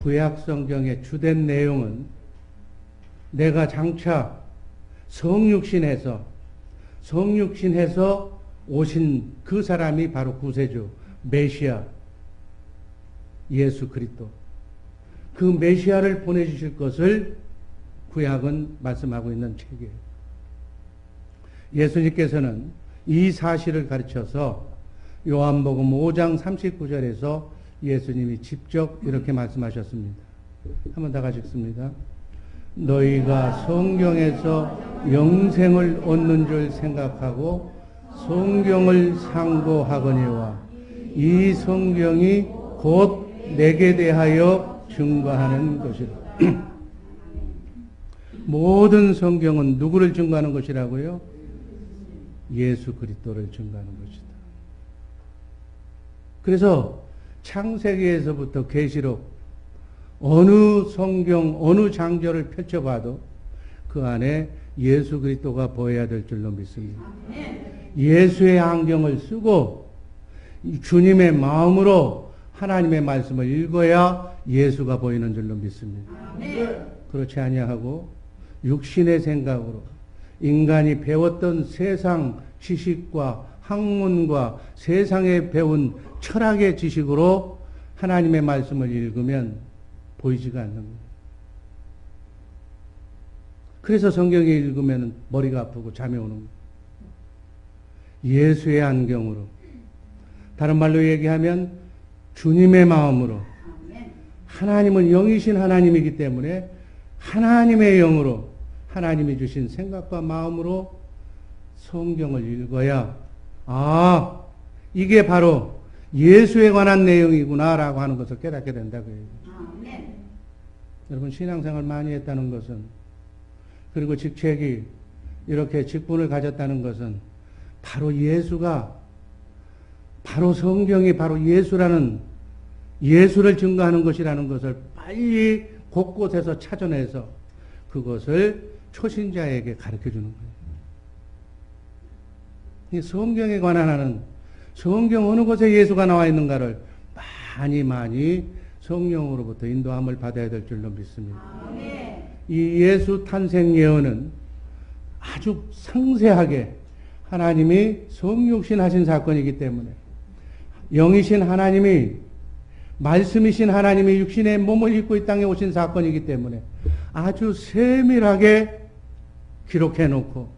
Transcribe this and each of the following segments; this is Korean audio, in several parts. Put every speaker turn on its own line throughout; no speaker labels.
구약 성경의 주된 내용은 내가 장차 성육신해서 오신 그 사람이 바로 구세주 메시아 예수 그리스도, 그 메시아를 보내주실 것을 구약은 말씀하고 있는 책이에요. 예수님께서는 이 사실을 가르쳐서 요한복음 5장 39절에서 예수님이 직접 이렇게 말씀하셨습니다. 한번 다 같이 읽습니다. 너희가 성경에서 영생을 얻는 줄 생각하고 성경을 상고하거니와 이 성경이 곧 내게 대하여 증거하는 것이라. 모든 성경은 누구를 증거하는 것이라고요? 예수 그리스도를 증거하는 것이다. 그래서 창세기에서부터 계시록 어느 성경 어느 장절을 펼쳐봐도 그 안에 예수 그리스도가 보여야 될 줄로 믿습니다. 예수의 안경을 쓰고 주님의 마음으로 하나님의 말씀을 읽어야 예수가 보이는 줄로 믿습니다. 그렇지 아니하고 육신의 생각으로 인간이 배웠던 세상 지식과 학문과 세상에 배운 철학의 지식으로 하나님의 말씀을 읽으면 보이지가 않는 거예요. 그래서 성경을 읽으면 머리가 아프고 잠이 오는 거예요. 예수의 안경으로, 다른 말로 얘기하면 주님의 마음으로, 하나님은 영이신 하나님이기 때문에 하나님의 영으로 하나님이 주신 생각과 마음으로 성경을 읽어야 이게 바로 예수에 관한 내용이구나라고 하는 것을 깨닫게 된다고요. 여러분 신앙생활 많이 했다는 것은, 그리고 직책이 이렇게 직분을 가졌다는 것은 바로 예수가, 바로 성경이 바로 예수라는, 예수를 증거하는 것이라는 것을 빨리 곳곳에서 찾아내서 그것을 초신자에게 가르쳐 주는 거예요. 성경에 관한 하는, 성경 어느 곳에 예수가 나와 있는가를 많이 성령으로부터 인도함을 받아야 될 줄로 믿습니다. 이 예수 탄생 예언은 아주 상세하게 하나님이 성육신 하신 사건이기 때문에, 영이신 하나님이, 말씀이신 하나님이 육신의 몸을 입고 이 땅에 오신 사건이기 때문에 아주 세밀하게 기록해 놓고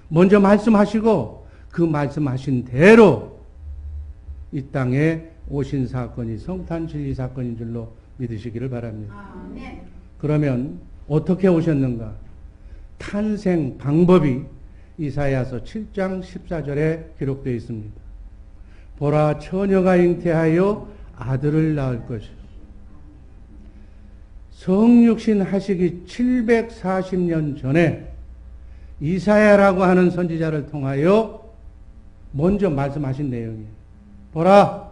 먼저 말씀하시고 그 말씀하신 대로 이 땅에 오신 사건이 성탄 진리 사건인 줄로 믿으시기를 바랍니다. 그러면 어떻게 오셨는가? 탄생 방법이 이사야서 7장 14절에 기록되어 있습니다. 보라, 처녀가 잉태하여 아들을 낳을 것이요. 성육신 하시기 740년 전에 이사야라고 하는 선지자를 통하여 먼저 말씀하신 내용이에요. 보라,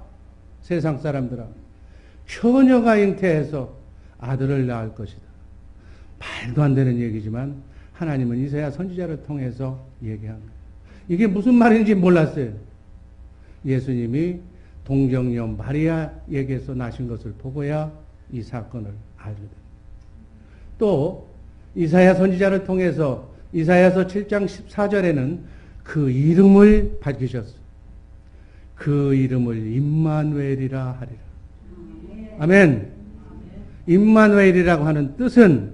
세상 사람들아, 처녀가 잉태해서 아들을 낳을 것이다. 말도 안 되는 얘기지만 하나님은 이사야 선지자를 통해서 얘기한 거예요. 이게 무슨 말인지 몰랐어요. 예수님이 동정녀 마리아에게서 나신 것을 보고야 이 사건을 알게 됩니다. 또 이사야 선지자를 통해서 이사야서 7장 14절에는 그 이름을 밝히셨어요. 그 이름을 임마누엘이라 하리라. 아멘. 임마누엘이라고 하는 뜻은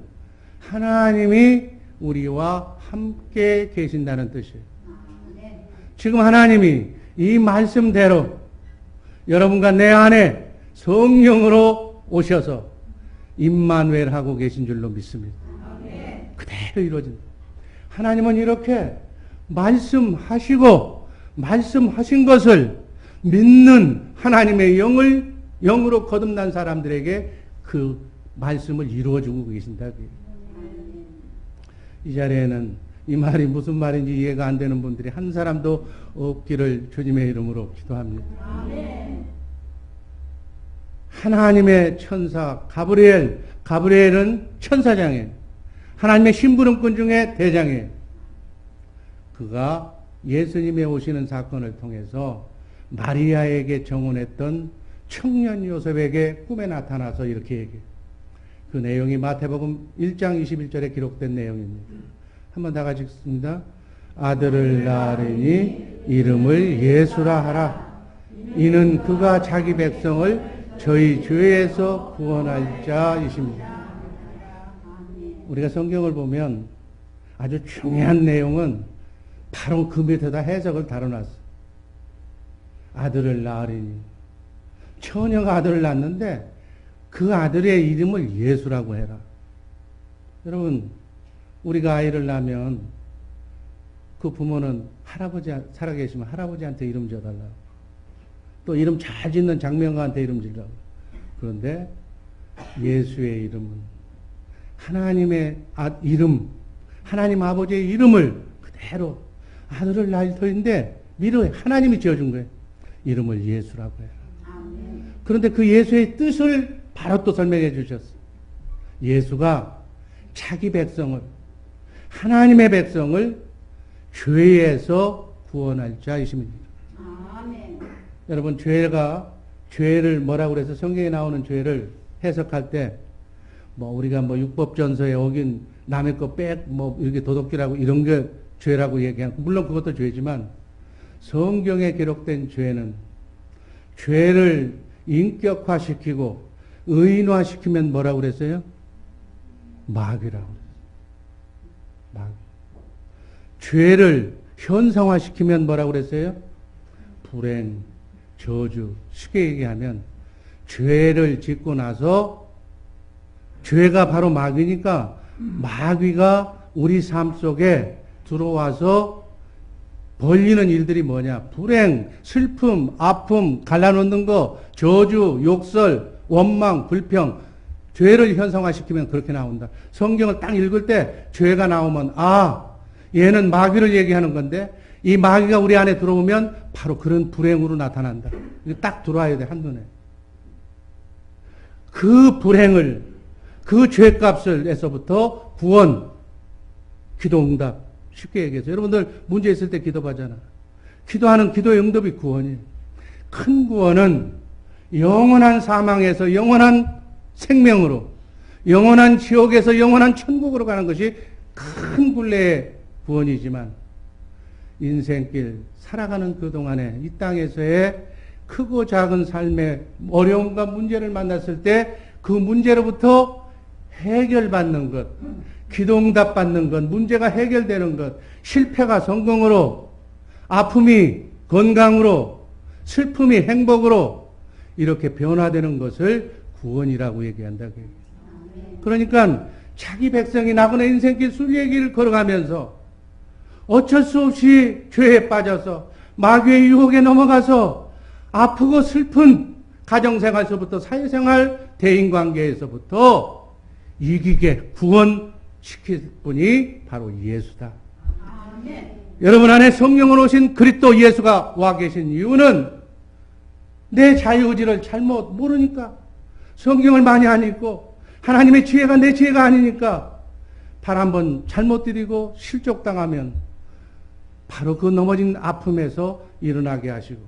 하나님이 우리와 함께 계신다는 뜻이에요. 지금 하나님이 이 말씀대로 여러분과 내 안에 성령으로 오셔서 임마누엘 하고 계신 줄로 믿습니다. 그대로 이루어진다. 하나님은 이렇게 말씀하시고 말씀하신 것을 믿는 하나님의 영으로 거듭난 사람들에게 그 말씀을 이루어주고 계신다. 이 자리에는 이 말이 무슨 말인지 이해가 안 되는 분들이 한 사람도 없기를 주님의 이름으로 기도합니다. 하나님의 천사 가브리엘은 천사장이에요. 하나님의 심부름꾼 중에 대장이에요. 그가 예수님의 오시는 사건을 통해서 마리아에게 정언했던 청년 요셉에게 꿈에 나타나서 이렇게 얘기해요. 그 내용이 마태복음 1장 21절에 기록된 내용입니다. 한번 다 같이 읽습니다. 아들을 낳으리니 이름을 예수라 하라. 이는 그가 자기 백성을 저희 죄에서 구원할 자이십니다. 우리가 성경을 보면 아주 중요한 내용은 바로 그 밑에다 해석을 달아놨어. 아들을 낳으리니. 처녀가 아들을 낳는데 그 아들의 이름을 예수라고 해라. 여러분, 우리가 아이를 낳으면 그 부모는 할아버지, 살아계시면 할아버지한테 이름 지어달라고. 또 이름 잘 짓는 장명가한테 이름 지으라고. 그런데 예수의 이름은 하나님의 이름, 하나님 아버지의 이름을 그대로 아들을 낳을 터인데 미리 하나님이 지어준 거예요. 이름을 예수라고 해라. 그런데 그 예수의 뜻을 바로 또 설명해 주셨어요. 예수가 자기 백성을, 하나님의 백성을 죄에서 구원할 자이십니다. 아멘. 여러분, 죄를 뭐라고 그래서 성경에 나오는 죄를 해석할 때, 우리가 율법전서에 어긴 남의 거 이렇게 도둑질하고 이런 게 죄라고 얘기하는, 물론 그것도 죄지만, 성경에 기록된 죄는 죄를 인격화시키고 의인화시키면 뭐라고 그랬어요? 마귀라고 그랬어요. 마귀. 죄를 현상화시키면 뭐라고 그랬어요? 불행, 저주. 쉽게 얘기하면 죄를 짓고 나서 죄가 바로 마귀니까 마귀가 우리 삶 속에 들어와서 벌리는 일들이 뭐냐? 불행, 슬픔, 아픔, 갈라놓는 거, 저주, 욕설, 원망, 불평, 죄를 현상화시키면 그렇게 나온다. 성경을 딱 읽을 때 죄가 나오면 얘는 마귀를 얘기하는 건데 이 마귀가 우리 안에 들어오면 바로 그런 불행으로 나타난다. 이게 딱 들어와야 돼, 한눈에. 그 불행을, 그 죄값을 에서부터 구원, 기도응답. 쉽게 얘기해서 여러분들 문제 있을 때 기도하잖아. 기도하는 기도의 응답이 구원이에요. 큰 구원은 영원한 사망에서 영원한 생명으로, 영원한 지옥에서 영원한 천국으로 가는 것이 큰 굴레의 구원이지만 인생길 살아가는 그동안에 이 땅에서의 크고 작은 삶의 어려움과 문제를 만났을 때 그 문제로부터 해결받는 것, 기도응답 받는 것, 문제가 해결되는 것, 실패가 성공으로, 아픔이 건강으로, 슬픔이 행복으로 이렇게 변화되는 것을 구원이라고 얘기한다. 그러니까 자기 백성이 나그네 인생길 순리의 길을 걸어가면서 어쩔 수 없이 죄에 빠져서 마귀의 유혹에 넘어가서 아프고 슬픈 가정생활에서부터 사회생활, 대인관계에서부터 이기게 구원시킬 분이 바로 예수다. 아멘. 여러분 안에 성령으로 오신 그리스도 예수가 와 계신 이유는 내 자유의지를 잘못 모르니까, 성경을 많이 안 읽고 하나님의 지혜가 내 지혜가 아니니까 발 한번 잘못 들이고 실족당하면 바로 그 넘어진 아픔에서 일어나게 하시고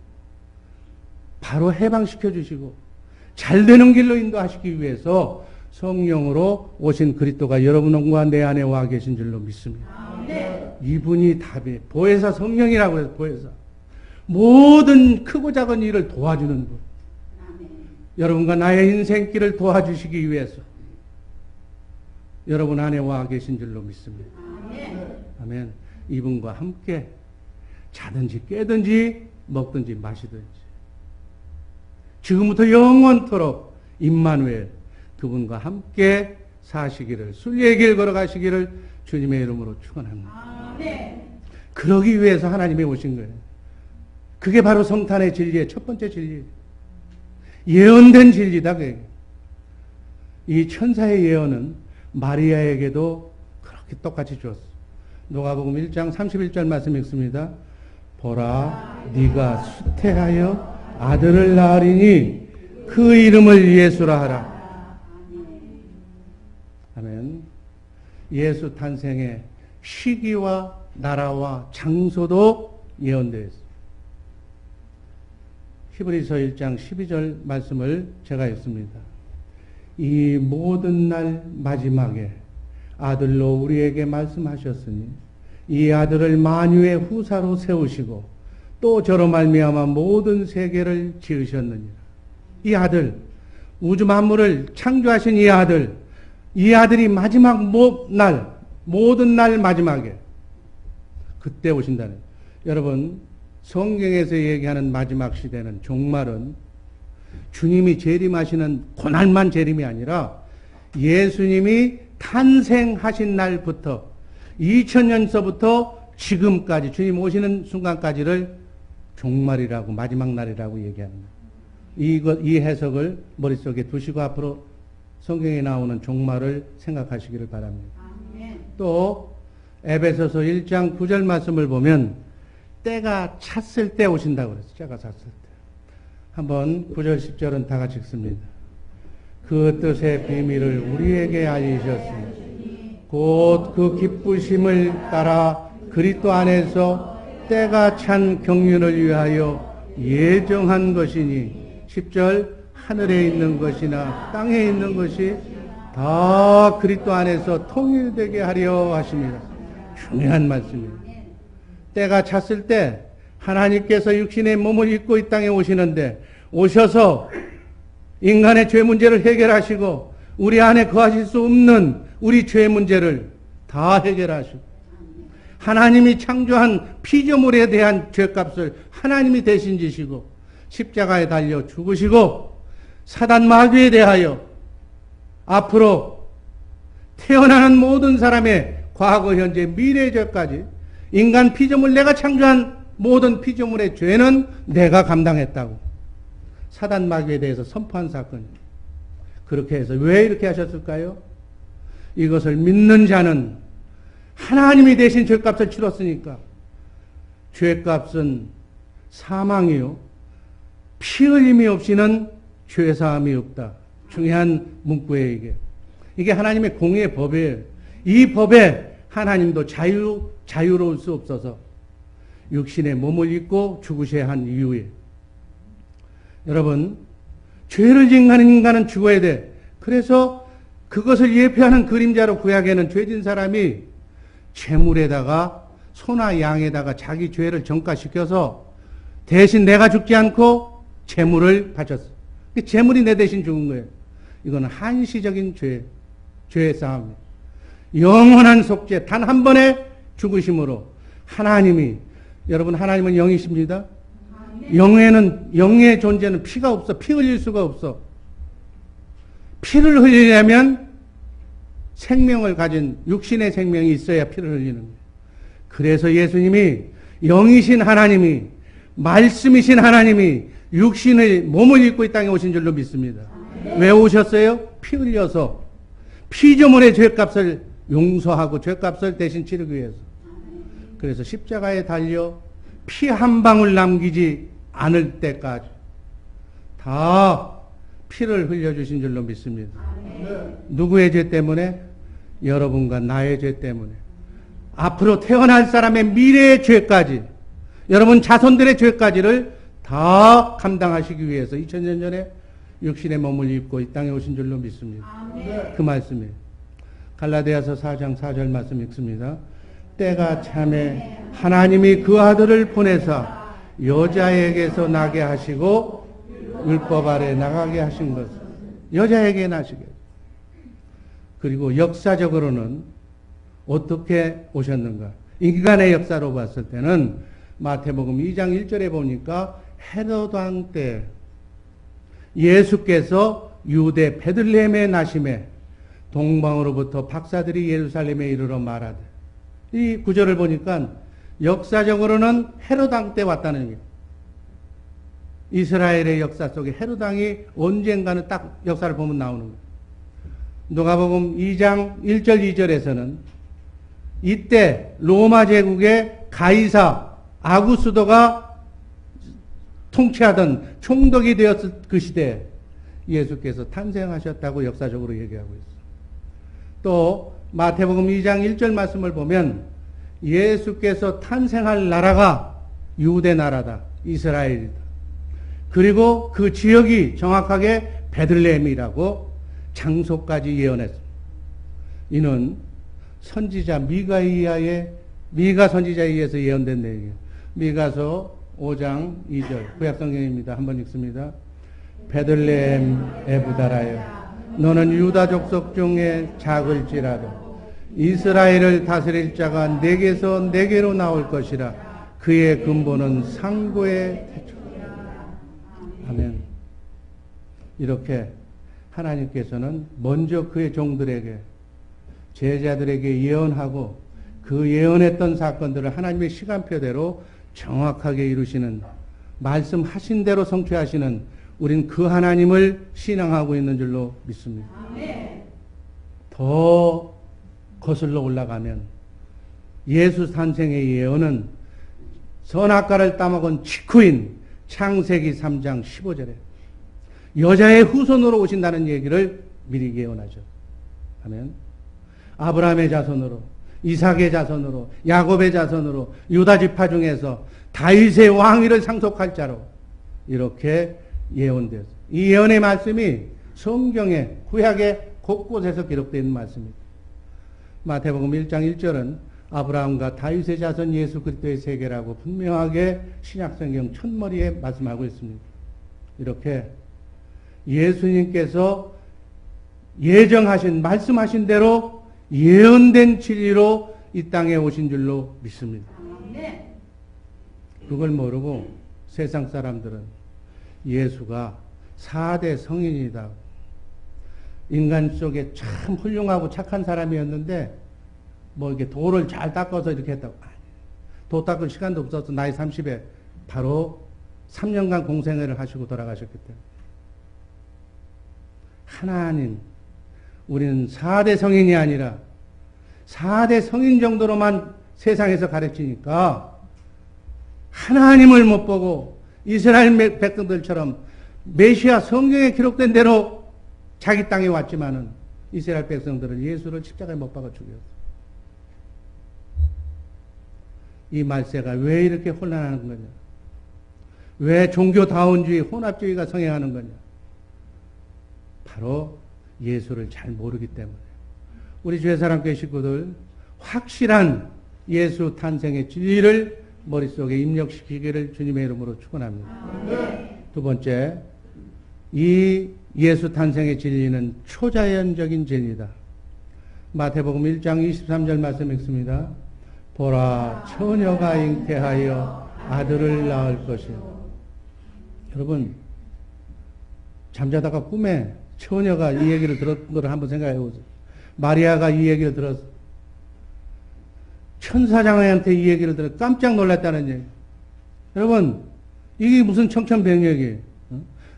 바로 해방시켜 주시고 잘되는 길로 인도하시기 위해서 성령으로 오신 그리스도가 여러분과 내 안에 와 계신 줄로 믿습니다. 아멘. 이분이 답이에요. 보혜사 성령이라고 해서 보혜사. 모든 크고 작은 일을 도와주는 분. 아멘. 여러분과 나의 인생길을 도와주시기 위해서 여러분 안에 와 계신 줄로 믿습니다. 아멘. 아멘. 이분과 함께 자든지 깨든지 먹든지 마시든지 지금부터 영원토록 임마누엘 그분과 함께 사시기를, 순리의 길 걸어가시기를 주님의 이름으로 축원합니다. 아멘. 그러기 위해서 하나님이 오신 거예요. 그게 바로 성탄의 진리의 첫 번째 진리. 예언된 진리다. 그게. 이 천사의 예언은 마리아에게도 그렇게 똑같이 주었어. 누가복음 1장 31절 말씀 읽습니다. 보라, 네가 수태하여 아들을 낳으리니 그 이름을 예수라 하라. 아멘. 예수 탄생의 시기와 나라와 장소도 예언되어 있습니다. 히브리서 1장 12절 말씀을 제가 읽습니다. 이 모든 날 마지막에 아들로 우리에게 말씀하셨으니 이 아들을 만유의 후사로 세우시고 또 저로 말미암아 모든 세계를 지으셨느니라. 이 아들, 우주 만물을 창조하신 이 아들이 마지막 날, 모든 날 마지막에 그때 오신다는. 여러분, 성경에서 얘기하는 마지막 시대는, 종말은 주님이 재림하시는 그날만 재림이 아니라 예수님이 탄생하신 날부터 2000년서부터 지금까지 주님 오시는 순간까지를 종말이라고, 마지막 날이라고 얘기하는 거예요. 이 해석을 머릿속에 두시고 앞으로 성경에 나오는 종말을 생각하시기를 바랍니다. 또 에베소서 1장 9절 말씀을 보면 때가 찼을 때 오신다고 그랬어요. 때가 찼을 때. 한번 9절 10절은 다 같이 읽습니다. 그 뜻의 비밀을 우리에게 알리셨으니 곧 그 기쁘심을 따라 그리스도 안에서 때가 찬 경륜을 위하여 예정한 것이니 10절 하늘에 있는 것이나 땅에 있는 것이 다 그리스도 안에서 통일되게 하려 하십니다. 중요한 말씀입니다. 때가 찼을 때 하나님께서 육신의 몸을 입고 이 땅에 오시는데 오셔서 인간의 죄 문제를 해결하시고 우리 안에 거하실 수 없는 우리 죄 문제를 다 해결하시고 하나님이 창조한 피조물에 대한 죄값을 하나님이 대신 지시고 십자가에 달려 죽으시고 사단 마귀에 대하여 앞으로 태어나는 모든 사람의 과거, 현재, 미래의 죄까지 인간 피조물, 내가 창조한 모든 피조물의 죄는 내가 감당했다고 사단 마귀에 대해서 선포한 사건입니다. 그렇게 해서 왜 이렇게 하셨을까요? 이것을 믿는 자는 하나님이 대신 죄값을 치렀으니까. 죄값은 사망이요 피 흘림이 없이는 죄사함이 없다. 중요한 문구예요. 이게 하나님의 공의의 법이에요. 이 법에 하나님도 자유로울 수 없어서 육신의 몸을 입고 죽으셔야 한 이유에, 여러분, 죄를 짓는 인간은 죽어야 돼. 그래서 그것을 예표하는 그림자로 구약에는 죄진 사람이 제물에다가 소나 양에다가 자기 죄를 전가시켜서 대신 내가 죽지 않고 제물을 바쳤어. 제물이 내 대신 죽은 거예요. 이건 한시적인 죄의 싸움이에요. 영원한 속죄, 단 한 번의 죽으심으로 하나님이, 여러분, 하나님은 영이십니다. 영의 존재는 피가 없어. 피 흘릴 수가 없어. 피를 흘리려면 생명을 가진 육신의 생명이 있어야 피를 흘리는 거예요. 그래서 예수님이, 영이신 하나님이, 말씀이신 하나님이 육신의 몸을 입고 이 땅에 오신 줄로 믿습니다. 왜 오셨어요? 피 흘려서 피조물의 죄값을 용서하고 죄값을 대신 치르기 위해서. 그래서 십자가에 달려 피 한 방울 남기지 않을 때까지 다 피를 흘려주신 줄로 믿습니다. 누구의 죄 때문에? 여러분과 나의 죄 때문에. 앞으로 태어날 사람의 미래의 죄까지, 여러분 자손들의 죄까지를 다 감당하시기 위해서 2000년 전에 육신의 몸을 입고 이 땅에 오신 줄로 믿습니다. 그 말씀이에요. 갈라디아서 4장 4절 말씀 읽습니다. 때가 참에 하나님이 그 아들을 보내사 여자에게서 나게 하시고 율법 아래 나가게 하신 것을 여자에게 나시게. 그리고 역사적으로는 어떻게 오셨는가? 인간의 역사로 봤을 때는 마태복음 2장 1절에 보니까 헤롯 왕 때 예수께서 유대 베들레헴에 나심에 동방으로부터 박사들이 예루살렘에 이르러 말하되, 이 구절을 보니까 역사적으로는 헤롯 왕 때 왔다는 얘기예요. 이스라엘의 역사 속에 헤롯 왕이 언젠가는 딱 역사를 보면 나오는 거예요. 누가복음 2장 1절 2절에서는 이때 로마 제국의 가이사 아구스도가 통치하던 총독이 되었을 그 시대에 예수께서 탄생하셨다고 역사적으로 얘기하고 있어요. 또 마태복음 2장 1절 말씀을 보면 예수께서 탄생할 나라가 유대 나라다, 이스라엘이다. 그리고 그 지역이 정확하게 베들레헴이라고 장소까지 예언했습니다. 이는 선지자 미가 선지자에 의해서 예언된 내용이에요. 미가서 5장 2절 구약성경입니다. 한번 읽습니다. 베들레헴 에브다라여 너는 유다 족속 중에 작을지라도 이스라엘을 다스릴 자가 내게서 내게로 나올 것이라. 그의 근본은 상고의 태초라. 아멘. 이렇게 하나님께서는 먼저 그의 종들에게, 제자들에게 예언하고 그 예언했던 사건들을 하나님의 시간표대로 정확하게 이루시는, 말씀하신 대로 성취하시는 우린 그 하나님을 신앙하고 있는 줄로 믿습니다. 더 거슬러 올라가면 예수 탄생의 예언은 선악과를 따먹은 직후인 창세기 3장 15절에 여자의 후손으로 오신다는 얘기를 미리 예언하죠. 아멘. 아브라함의 자손으로, 이삭의 자손으로, 야곱의 자손으로, 유다 지파 중에서 다윗의 왕위를 상속할 자로 이렇게 예언되었어요. 이 예언의 말씀이 성경의 구약의 곳곳에서 기록되어 있는 말씀입니다. 마태복음 1장 1절은 아브라함과 다윗의 자손 예수 그리스도의 세계라고 분명하게 신약성경 첫머리에 말씀하고 있습니다. 이렇게 예수님께서 예정하신, 말씀하신 대로 예언된 진리로 이 땅에 오신 줄로 믿습니다. 그걸 모르고 세상 사람들은 예수가 4대 성인이다. 인간 속에 참 훌륭하고 착한 사람이었는데 뭐 이렇게 돌을 잘 닦아서 이렇게 했다고. 도 닦을 시간도 없어서 나이 30에 바로 3년간 공생애를 하시고 돌아가셨기 때문에. 하나님, 우리는 4대 성인이 아니라 4대 성인 정도로만 세상에서 가르치니까 하나님을 못 보고 이스라엘 백성들처럼 메시아 성경에 기록된 대로 자기 땅에 왔지만은 이스라엘 백성들은 예수를 십자가에 못 박아 죽였어. 이 말세가 왜 이렇게 혼란하는 거냐? 왜 종교다원주의, 혼합주의가 성행하는 거냐? 바로 예수를 잘 모르기 때문에. 우리 주의사랑교회 식구들 확실한 예수 탄생의 진리를 머릿속에 입력시키기를 주님의 이름으로 축원합니다. 두 번째, 이 예수 탄생의 진리는 초자연적인 진리다. 마태복음 1장 23절 말씀 읽습니다. 보라, 처녀가 잉태하여 아들을 낳을 것이요. 여러분, 잠자다가 꿈에 처녀가 이 얘기를 들었던 걸 한번 생각해 보세요. 마리아가 이 얘기를 들었어. 천사장한테 이 얘기를 들어 깜짝 놀랐다는 얘기. 여러분, 이게 무슨 청천벽력이에요?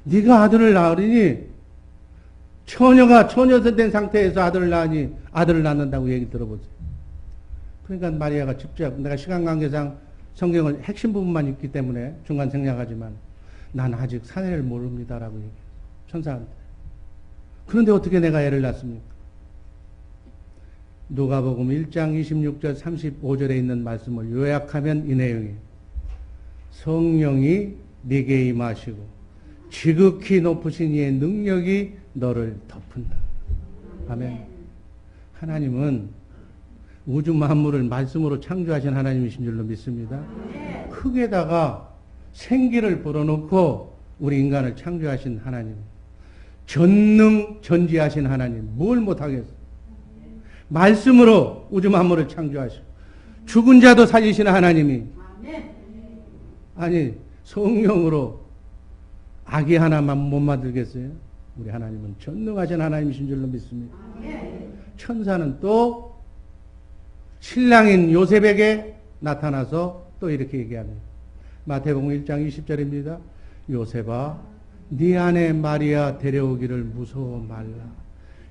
네가 아들을 낳으리니 처녀가 처녀된 상태에서 아들을 낳으니 아들을 낳는다고 얘기 들어보세요. 그러니까 마리아가 직접, 내가 시간 관계상 성경을 핵심 부분만 읽기 때문에 중간 생략하지만 난 아직 사내를 모릅니다라고 얘기해요. 천사한테. 그런데 어떻게 내가 애를 낳습니까? 누가복음 1장 26절 35절에 있는 말씀을 요약하면 이 내용이에요. 성령이 네게 임하시고 지극히 높으신 이의 능력이 너를 덮은다. 아멘. 하나님은 우주 만물을 말씀으로 창조하신 하나님이신 줄로 믿습니다. 흙에다가 생기를 불어넣고 우리 인간을 창조하신 하나님. 전능전지하신 하나님. 뭘 못하겠어. 말씀으로 우주 만물을 창조하시고 죽은 자도 살리시는 하나님이, 아니 성령으로 아기 하나만 못 만들겠어요? 우리 하나님은 전능하신 하나님이신 줄로 믿습니다. 천사는 또 신랑인 요셉에게 나타나서 또 이렇게 얘기합니다. 마태복음 1장 20절입니다. 요셉아, 네 아내 마리아 데려오기를 무서워 말라.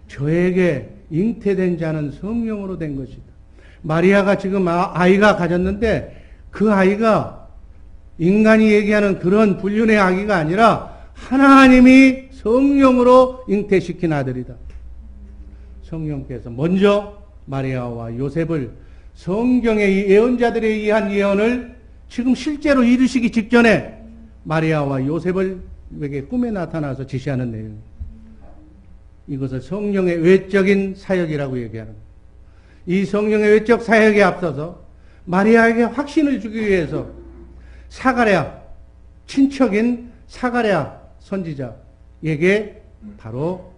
저에게 잉태된 자는 성령으로 된 것이다. 마리아가 지금 아이가 가졌는데 그 아이가 인간이 얘기하는 그런 불륜의 아기가 아니라 하나님이 성령으로 잉태시킨 아들이다. 성령께서 먼저 마리아와 요셉을 성경의 예언자들에 의한 예언을 지금 실제로 이루시기 직전에 마리아와 요셉에게 꿈에 나타나서 지시하는 내용입니다. 이것을 성령의 외적인 사역이라고 얘기하는 거예요. 이 성령의 외적 사역에 앞서서 마리아에게 확신을 주기 위해서 사가랴, 친척인 사가랴 선지자에게 바로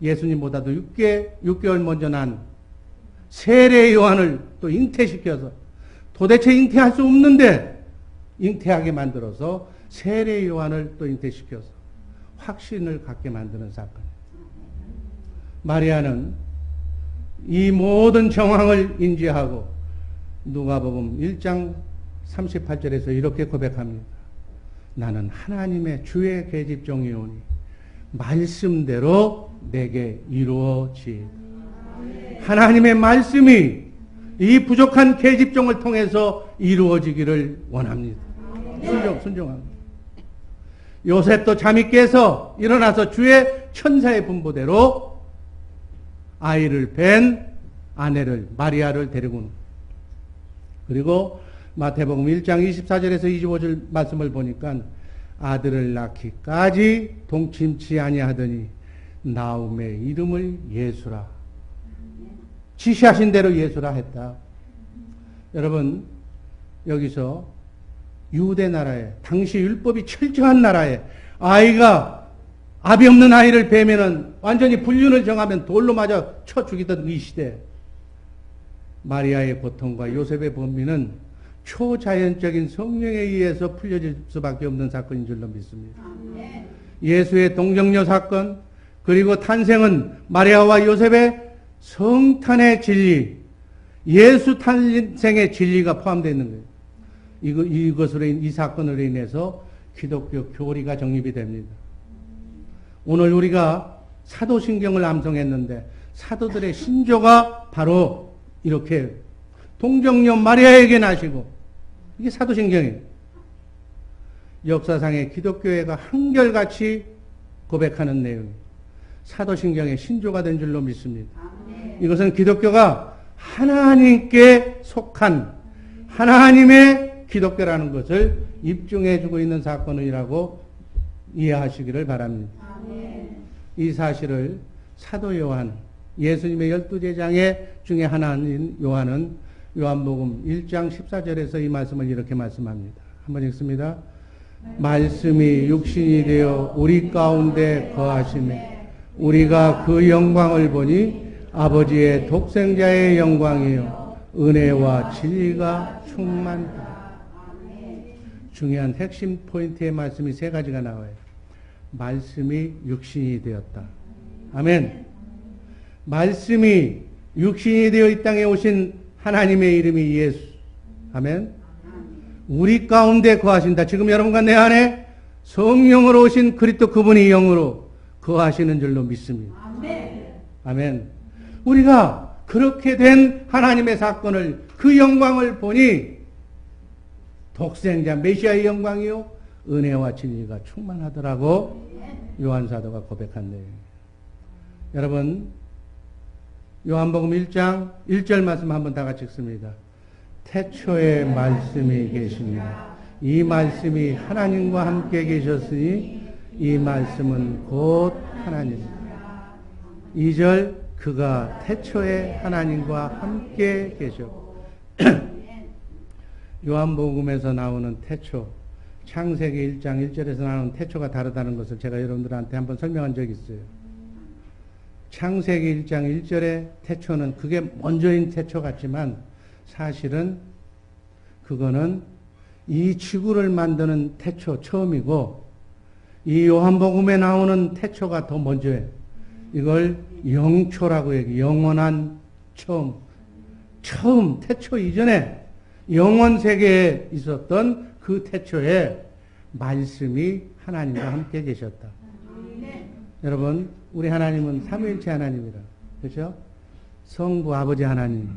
예수님보다도 6개월 먼저 난 세례 요한을 또 잉태시켜서 도대체 잉태할 수 없는데 잉태하게 만들어서 세례 요한을 또 잉태시켜서 확신을 갖게 만드는 사건이에요. 마리아는 이 모든 정황을 인지하고 누가복음 1장 38절에서 이렇게 고백합니다. 나는 하나님의 주의 계집종이오니 말씀대로 내게 이루어지이다. 하나님의 말씀이 이 부족한 계집종을 통해서 이루어지기를 원합니다. 순종합니다. 요셉도 잠이 깨서 일어나서 주의 천사의 분부대로 아이를 뵌 아내를 마리아를 데리고 그리고 마태복음 1장 24절에서 25절 말씀을 보니까 아들을 낳기까지 동침치 아니하더니 나음의 이름을 예수라 지시하신 대로 예수라 했다. 여러분 여기서 유대 나라에 당시 율법이 철저한 나라에 아이가 아비 없는 아이를 베면은 완전히 불륜을 정하면 돌로 맞아 쳐 죽이던 이 시대 마리아의 고통과 요셉의 범민은 초자연적인 성령에 의해서 풀려질 수밖에 없는 사건인 줄로 믿습니다. 예수의 동정녀 사건 그리고 탄생은 마리아와 요셉의 성탄의 진리 예수 탄생의 진리가 포함되어 있는 거예요. 이것으로 이 사건으로 인해서 기독교 교리가 정립이 됩니다. 오늘 우리가 사도신경을 암송했는데 사도들의 신조가 바로 이렇게 동정녀 마리아에게 나시고 이게 사도신경이에요. 역사상의 기독교회가 한결같이 고백하는 내용이 사도신경의 신조가 된 줄로 믿습니다. 이것은 기독교가 하나님께 속한 하나님의 기독교라는 것을 입증해주고 있는 사건이라고 이해하시기를 바랍니다. 이 사실을 사도 요한, 예수님의 12제자의 중에 하나인 요한은 요한복음 1장 14절에서 이 말씀을 이렇게 말씀합니다. 한번 읽습니다. 말씀이 육신이 되어 우리 가운데 거하시매 우리가 그 영광을 보니 아버지의 독생자의 영광이요 은혜와 진리가 충만하다. 중요한 핵심 포인트의 말씀이 세 가지가 나와요. 말씀이 육신이 되었다. 아멘. 말씀이 육신이 되어 이 땅에 오신 하나님의 이름이 예수. 아멘. 우리 가운데 거하신다. 지금 여러분과 내 안에 성령으로 오신 그리스도 그분이 영으로 거하시는 줄로 믿습니다. 아멘. 우리가 그렇게 된 하나님의 사건을 그 영광을 보니 독생자 메시아의 영광이요 은혜와 진리가 충만하더라고 요한사도가 고백한 내용입니다. 여러분 요한복음 1장 1절 말씀 한번 다 같이 읽습니다. 태초에 말씀이 계십니다. 이 말씀이 하나님과 함께 계셨으니 이 말씀은 곧 하나님입니다. 2절 그가 태초에 하나님과 함께 계셨고 요한복음에서 나오는 태초 창세기 1장 1절에서 나오는 태초가 다르다는 것을 제가 여러분들한테 한번 설명한 적이 있어요. 창세기 1장 1절의 태초는 그게 먼저인 태초 같지만 사실은 그거는 이 지구를 만드는 태초 처음이고 이 요한복음에 나오는 태초가 더 먼저예요. 이걸 영초라고 얘기해요. 영원한 처음 태초 이전에 영원 세계에 있었던 그 태초에 말씀이 하나님과 함께 계셨다. 여러분 우리 하나님은 삼위일체 하나님이라 그렇죠? 성부 아버지 하나님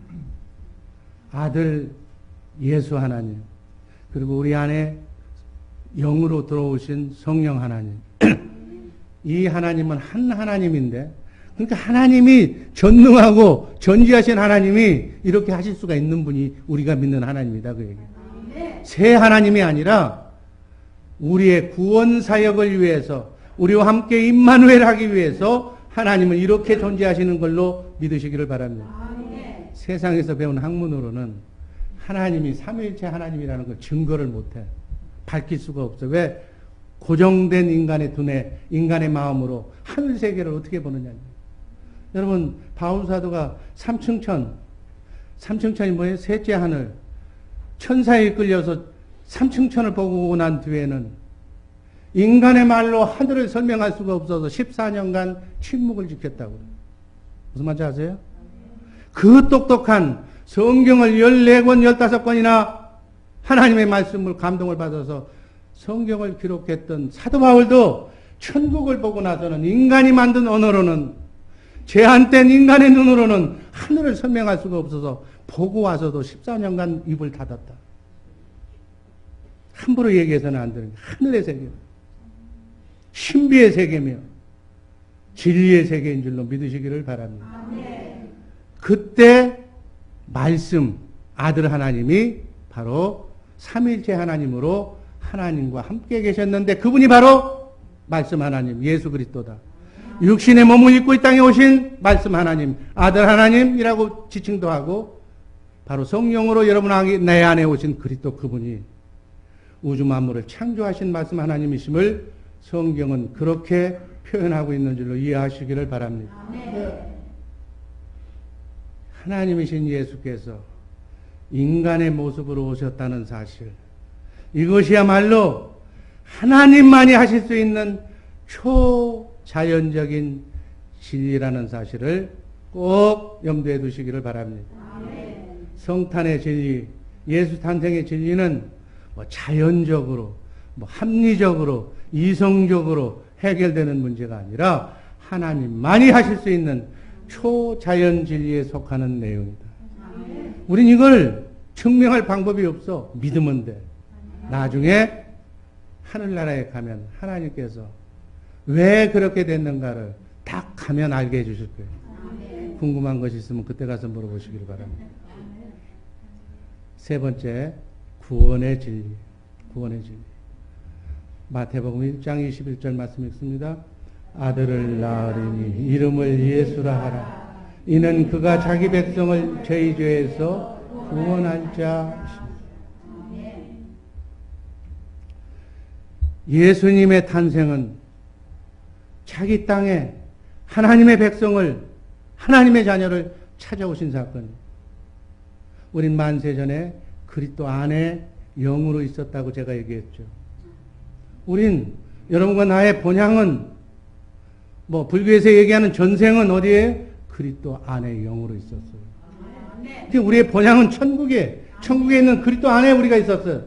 아들 예수 하나님 그리고 우리 안에 영으로 들어오신 성령 하나님 이 하나님은 한 하나님인데 그러니까 하나님이 전능하고 전지하신 하나님이 이렇게 하실 수가 있는 분이 우리가 믿는 하나님이다 그 얘기예요. 새 하나님이 아니라 우리의 구원 사역을 위해서 우리와 함께 임마누엘 하기 위해서 하나님은 이렇게 존재하시는 걸로 믿으시기를 바랍니다. 세상에서 배운 학문으로는 하나님이 삼위일체 하나님이라는 걸 증거를 못해. 밝힐 수가 없어. 왜? 고정된 인간의 두뇌, 인간의 마음으로 하늘 세계를 어떻게 보느냐. 여러분, 바울 사도가 삼층천이 뭐예요? 셋째 하늘. 천사에 이끌려서 삼층천을 보고 난 뒤에는 인간의 말로 하늘을 설명할 수가 없어서 14년간 침묵을 지켰다고. 무슨 말인지 아세요? 그 똑똑한 성경을 14권, 15권이나 하나님의 말씀을 감동을 받아서 성경을 기록했던 사도 바울도 천국을 보고 나서는 인간이 만든 언어로는, 제한된 인간의 눈으로는 하늘을 설명할 수가 없어서 보고 와서도 14년간 입을 닫았다. 함부로 얘기해서는 안 되는 게 하늘의 세계, 신비의 세계며 진리의 세계인 줄로 믿으시기를 바랍니다. 그때 말씀, 아들 하나님이 바로 삼위일체 하나님으로 하나님과 함께 계셨는데 그분이 바로 말씀 하나님, 예수 그리스도다. 육신의 몸을 입고 이 땅에 오신 말씀 하나님, 아들 하나님이라고 지칭도 하고 바로 성령으로 여러분 내 안에 오신 그리스도 그분이 우주 만물을 창조하신 말씀 하나님이심을 성경은 그렇게 표현하고 있는 줄로 이해하시기를 바랍니다. 하나님이신 예수께서 인간의 모습으로 오셨다는 사실, 이것이야말로 하나님만이 하실 수 있는 초자연적인 진리라는 사실을 꼭 염두에 두시기를 바랍니다. 성탄의 진리, 예수 탄생의 진리는 뭐 자연적으로, 뭐 합리적으로, 이성적으로 해결되는 문제가 아니라 하나님만이 하실 수 있는 초자연 진리에 속하는 내용이다. 우린 이걸 증명할 방법이 없어. 믿으면 돼. 나중에 하늘나라에 가면 하나님께서 왜 그렇게 됐는가를 딱 가면 알게 해주실 거예요. 궁금한 것이 있으면 그때 가서 물어보시기를 바랍니다. 세 번째, 구원의 진리. 구원의 진리. 마태복음 1장 21절 말씀 읽습니다. 아들을 낳으리니 이름을 예수라 하라. 이는 그가 자기 백성을 저희 죄에서 구원할 자이십니다. 예수님의 탄생은 자기 땅에 하나님의 백성을, 하나님의 자녀를 찾아오신 사건이에요. 우린 만세전에 그리스도 안에 영으로 있었다고 제가 얘기했죠. 우린, 여러분과 나의 본향은, 뭐 불교에서 얘기하는 전생은 어디에? 그리스도 안에 영으로 있었어요. 우리의 본향은 천국에 있는 그리스도 안에 우리가 있었어요.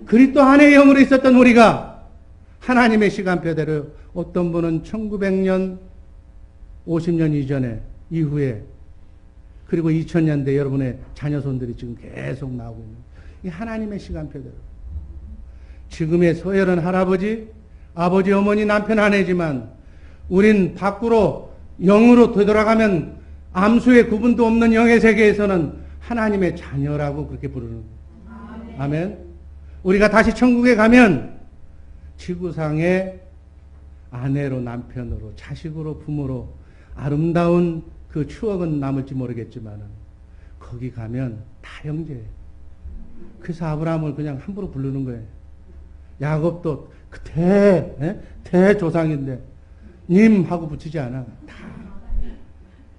그리스도 안에 영으로 있었던 우리가 하나님의 시간표대로 어떤 분은 1900년, 50년 이전에, 이후에, 그리고 2000년대 여러분의 자녀손들이 지금 계속 나오고 있는 이 하나님의 시간표대로. 지금의 서열은 할아버지, 아버지, 어머니, 남편, 아내지만 우린 밖으로 영으로 되돌아가면 암수의 구분도 없는 영의 세계에서는 하나님의 자녀라고 그렇게 부르는 거예요. 아멘. 우리가 다시 천국에 가면 지구상의 아내로, 남편으로, 자식으로, 부모로 아름다운 그 추억은 남을지 모르겠지만 거기 가면 다 형제예요. 그래서 아브라함을 그냥 함부로 부르는 거예요. 야곱도 그 대조상인데 님 하고 붙이지 않아. 다.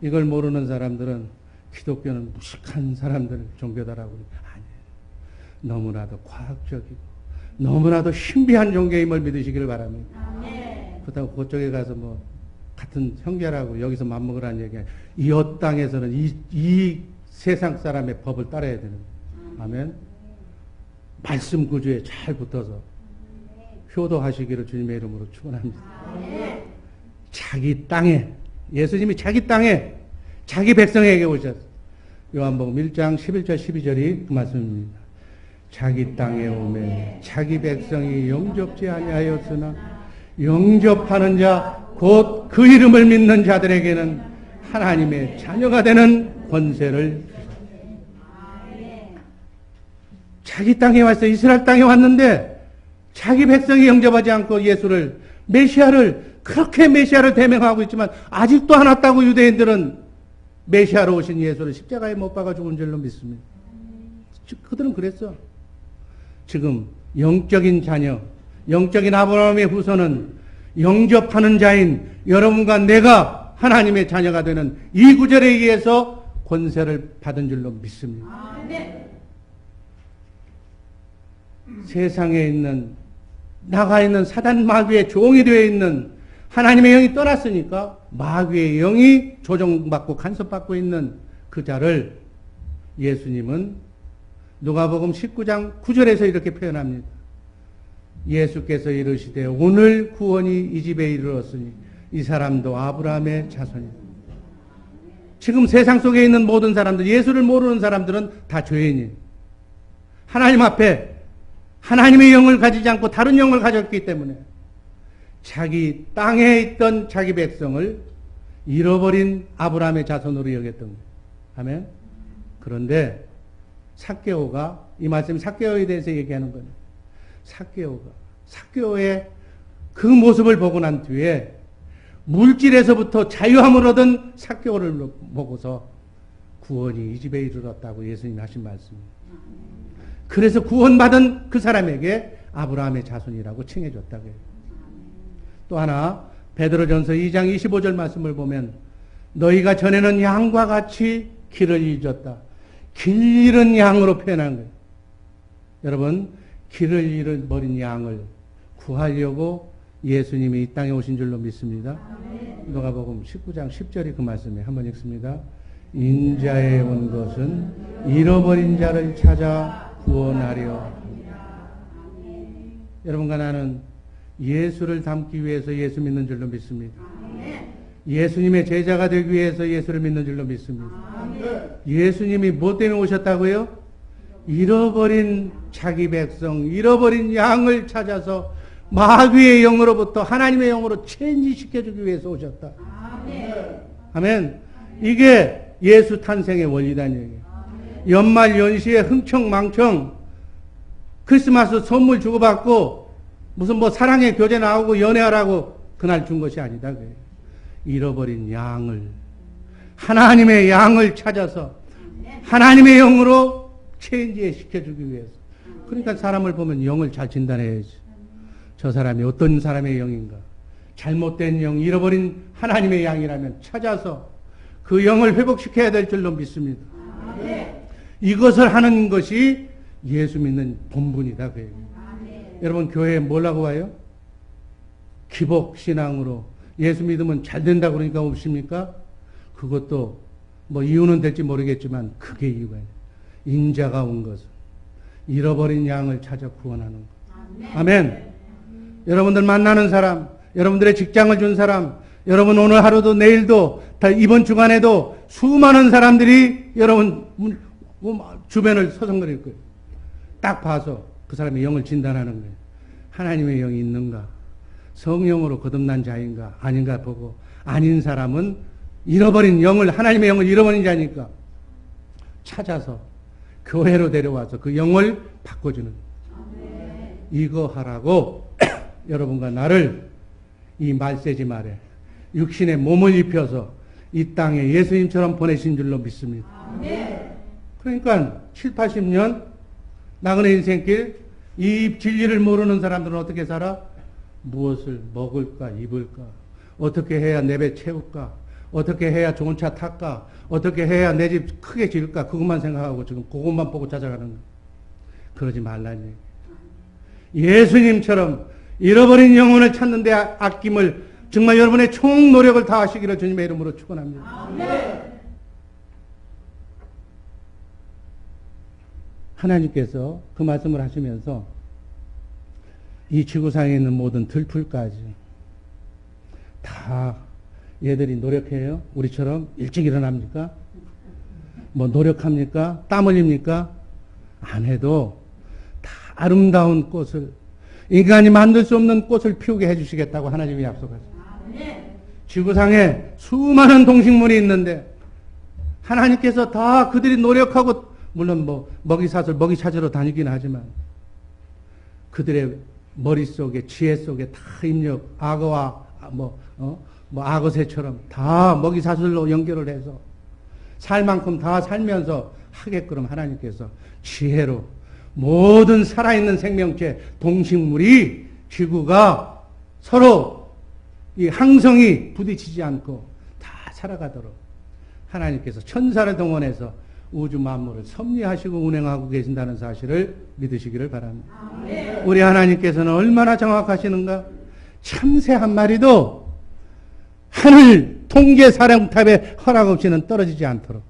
이걸 모르는 사람들은 기독교는 무식한 사람들 종교다라고. 아니에요. 너무나도 과학적이고 너무나도 신비한 종교임을 믿으시기를 바랍니다. 그렇다고 그쪽에 가서 뭐 같은 형제라고 여기서 맞먹으라는 얘기야. 이 땅에서는 이 세상 사람의 법을 따라야 되는 거예요. 아멘. 말씀 구조에 잘 붙어서 효도하시기를 주님의 이름으로 축원합니다. 자기 땅에, 예수님이 자기 땅에 자기 백성에게 오셨어요. 요한복음 1장 11절 12절이 그 말씀입니다. 자기 땅에 오매 자기 백성이 영접지 아니하였으나 영접하는 자 곧 그 이름을 믿는 자들에게는 하나님의 자녀가 되는 권세를 주셨다. 자기 땅에 왔어요. 이스라엘 땅에 왔는데 자기 백성이 영접하지 않고 예수를, 메시아를 그렇게 메시아를 대명하고 있지만 아직도 안 왔다고 유대인들은 메시아로 오신 예수를 십자가에 못 박아 죽은 줄로 믿습니다. 그들은 그랬어. 지금 영적인 자녀, 영적인 아브라함의 후손은 영접하는 자인 여러분과 내가 하나님의 자녀가 되는 이 구절에 의해서 권세를 받은 줄로 믿습니다. 세상에 있는 나가 있는 사단 마귀의 종이 되어 있는 하나님의 영이 떠났으니까 마귀의 영이 조종받고 간섭받고 있는 그 자를 예수님은 누가복음 19장 9절에서 이렇게 표현합니다. 예수께서 이르시되 오늘 구원이 이 집에 이르렀으니 이 사람도 아브라함의 자손이다. 지금 세상 속에 있는 모든 사람들, 예수를 모르는 사람들은 다 죄인이에요. 하나님 앞에 하나님의 영을 가지지 않고 다른 영을 가졌기 때문에 자기 땅에 있던 자기 백성을 잃어버린 아브라함의 자손으로 여겼던 거예요. 아멘. 그런데 삭개오가, 이 말씀이 삭개오에 대해서 얘기하는 거예요. 삭개오의 그 모습을 보고 난 뒤에 물질에서부터 자유함을 얻은 삭개오를 보고서 구원이 이 집에 이르렀다고 예수님이 하신 말씀입니다. 그래서 구원받은 그 사람에게 아브라함의 자손이라고 칭해줬다고 해요. 또 하나 베드로전서 2장 25절 말씀을 보면 너희가 전에는 양과 같이 길을 잊었다. 길 잃은 양으로 표현한 거예요. 여러분, 길을 잃어버린 양을 구하려고 예수님이 이 땅에 오신 줄로 믿습니다. 누가복음 19장 10절이 그 말씀에 한번 읽습니다. 인자에 온 것은 잃어버린 자를 찾아 구원하려. 여러분과 나는 예수를 닮기 위해서 예수 믿는 줄로 믿습니다. 예수님의 제자가 되기 위해서 예수를 믿는 줄로 믿습니다. 예수님이 뭐 때문에 오셨다고요? 잃어버린 자기 백성, 잃어버린 양을 찾아서 마귀의 영으로부터 하나님의 영으로 체인지시켜주기 위해서 오셨다. 아멘. 이게 예수 탄생의 원리다는 얘기예요. 연말 연시에 흥청망청 크리스마스 선물 주고받고 무슨 뭐 사랑의 교제 나오고 연애하라고 그날 준 것이 아니다. 잃어버린 양을, 하나님의 양을 찾아서 하나님의 영으로 체인지 시켜주기 위해서. 그러니까 사람을 보면 영을 잘 진단해야지. 저 사람이 어떤 사람의 영인가. 잘못된 영, 잃어버린 하나님의 양이라면 찾아서 그 영을 회복시켜야 될 줄로 믿습니다. 이것을 하는 것이 예수 믿는 본분이다. 여러분, 교회에 뭐라고 와요? 기복신앙으로 예수 믿으면 잘 된다 그러니까 오십니까? 그것도 뭐 이유는 될지 모르겠지만 그게 이유가 있어요. 인자가 온 것은 잃어버린 양을 찾아 구원하는 것. 아멘. 여러분들 만나는 사람, 여러분들의 직장을 준 사람, 여러분 오늘 하루도 내일도 다 이번 주간에도 수많은 사람들이 여러분 주변을 서성거릴 거예요. 딱 봐서 그 사람의 영을 진단하는 거예요. 하나님의 영이 있는가? 성령으로 거듭난 자인가? 아닌가 보고, 아닌 사람은 잃어버린 영을, 하나님의 영을 잃어버린 자니까 찾아서 교회로 데려와서 그 영을 바꿔주는 거예요. 이거 하라고 여러분과 나를 이 말세지 말에 육신의 몸을 입혀서 이 땅에 예수님처럼 보내신 줄로 믿습니다. 그러니까 7, 80년 나그네 인생길 이 진리를 모르는 사람들은 어떻게 살아? 무엇을 먹을까 입을까? 어떻게 해야 내 배 채울까? 어떻게 해야 좋은 차 탈까? 어떻게 해야 내 집 크게 지을까? 그것만 생각하고 지금 그것만 보고 찾아가는 거예요. 그러지 말라는 얘기. 예수님처럼 잃어버린 영혼을 찾는 데 아낌을 정말 여러분의 총 노력을 다하시기를 주님의 이름으로 축원합니다. 아멘. 하나님께서 그 말씀을 하시면서 이 지구상에 있는 모든 들풀까지 다 얘들이 노력해요? 우리처럼 일찍 일어납니까? 뭐 노력합니까? 땀 흘립니까? 안 해도 다 아름다운 꽃을, 인간이 만들 수 없는 꽃을 피우게 해주시겠다고 하나님이 약속하셨어요. 지구상에 수많은 동식물이 있는데 하나님께서 다 그들이 노력하고, 물론 뭐 먹이 찾으러 다니긴 하지만 그들의 머릿속에, 지혜 속에 다 악어와 악어새처럼 다 먹이사슬로 연결을 해서 살 만큼 다 살면서 하게끔 하나님께서 지혜로 모든 살아있는 생명체, 동식물이 지구가 서로 이 항성이 부딪히지 않고 다 살아가도록 하나님께서 천사를 동원해서 우주 만물을 섭리하시고 운행하고 계신다는 사실을 믿으시기를 바랍니다. 아멘. 우리 하나님께서는 얼마나 정확하시는가? 참새 한 마리도 하늘 통제 사령탑에 허락 없이는 떨어지지 않도록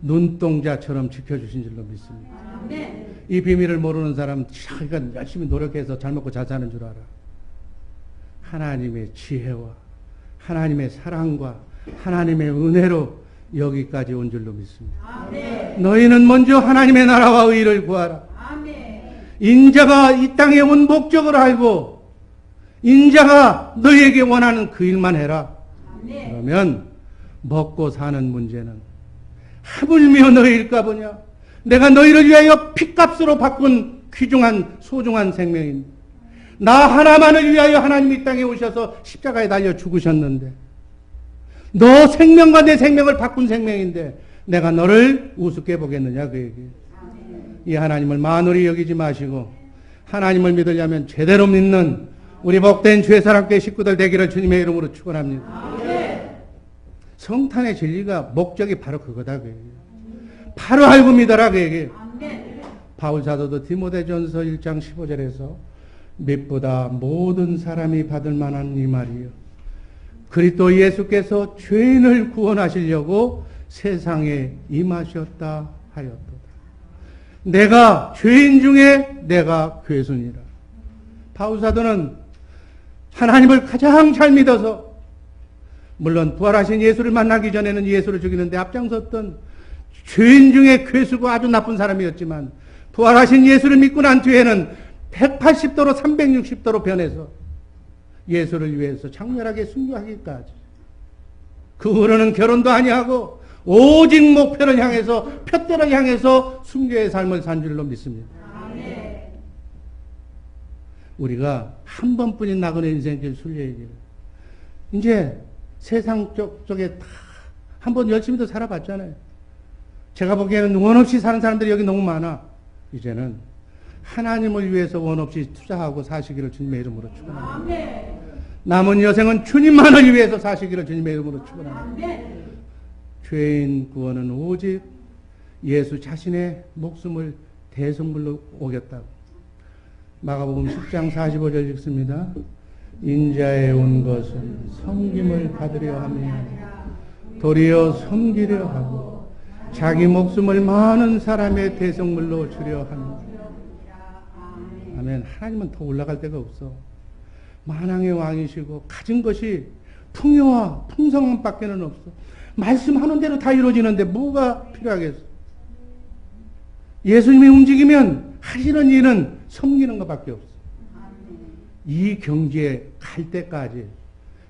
눈동자처럼 지켜주신 줄로 믿습니다. 이 비밀을 모르는 사람은 자기가 열심히 노력해서 잘 먹고 잘 사는 줄 알아. 하나님의 지혜와 하나님의 사랑과 하나님의 은혜로 여기까지 온 줄로 믿습니다. 아멘. 너희는 먼저 하나님의 나라와 의를 구하라. 아멘. 인자가 이 땅에 온 목적을 알고 인자가 너희에게 원하는 그 일만 해라. 아멘. 그러면 먹고 사는 문제는 하물며 너희일까 보냐. 내가 너희를 위하여 핏값으로 바꾼 귀중한 소중한 생명인데 나 하나만을 위하여 하나님이 이 땅에 오셔서 십자가에 달려 죽으셨는데 너 생명과 내 생명을 바꾼 생명인데 내가 너를 우습게 보겠느냐 그 얘기. 이 하나님을 만홀히 여기지 마시고 하나님을 믿으려면 제대로 믿는 우리 복된 죄사랑교회 식구들 되기를 주님의 이름으로 축원합니다. 성탄의 진리가 목적이 바로 그거다 그 얘기. 바로 알고 믿어라 그 얘기. 바울 사도도 디모데전서 1장 15절에서 믿보다 모든 사람이 받을 만한 이 말이요 그리스도 예수께서 죄인을 구원하시려고 세상에 임하셨다 하였도다. 내가 죄인 중에 내가 괴순이라. 바울 사도는 하나님을 가장 잘 믿어서 물론 부활하신 예수를 만나기 전에는 예수를 죽이는데 앞장섰던 죄인 중에 괴수고 아주 나쁜 사람이었지만 부활하신 예수를 믿고 난 뒤에는 180도로 360도로 변해서 예수를 위해서 장렬하게 순교하기까지 그 후로는 결혼도 아니하고 오직 목표를 향해서 표대를 향해서 순교의 삶을 산 줄로 믿습니다. 아멘. 우리가 한 번뿐인 나그네 인생길 순례의 길 이제 세상 쪽에 다 한 번 열심히도 살아봤잖아요. 제가 보기에는 원 없이 사는 사람들이 여기 너무 많아. 이제는 하나님을 위해서 원 없이 투자하고 사시기를 주님의 이름으로 축원합니다. 남은 여생은 주님만을 위해서 사시기를 주님의 이름으로 축원합니다. 죄인 구원은 오직 예수 자신의 목숨을 대성물로 오겼다고. 마가복음 10장 45절 읽습니다. 인자에 온 것은 섬김을 받으려 함이 아니라 도리어 섬기려 하고 자기 목숨을 많은 사람의 대성물로 주려 합니다. 아멘. 하나님은 더 올라갈 데가 없어. 만왕의 왕이시고 가진 것이 풍요와 풍성함밖에는 없어. 말씀하는 대로 다 이루어지는데 뭐가 필요하겠어? 예수님이 움직이면 하시는 일은 섬기는 것밖에 없어. 이 경지에 갈 때까지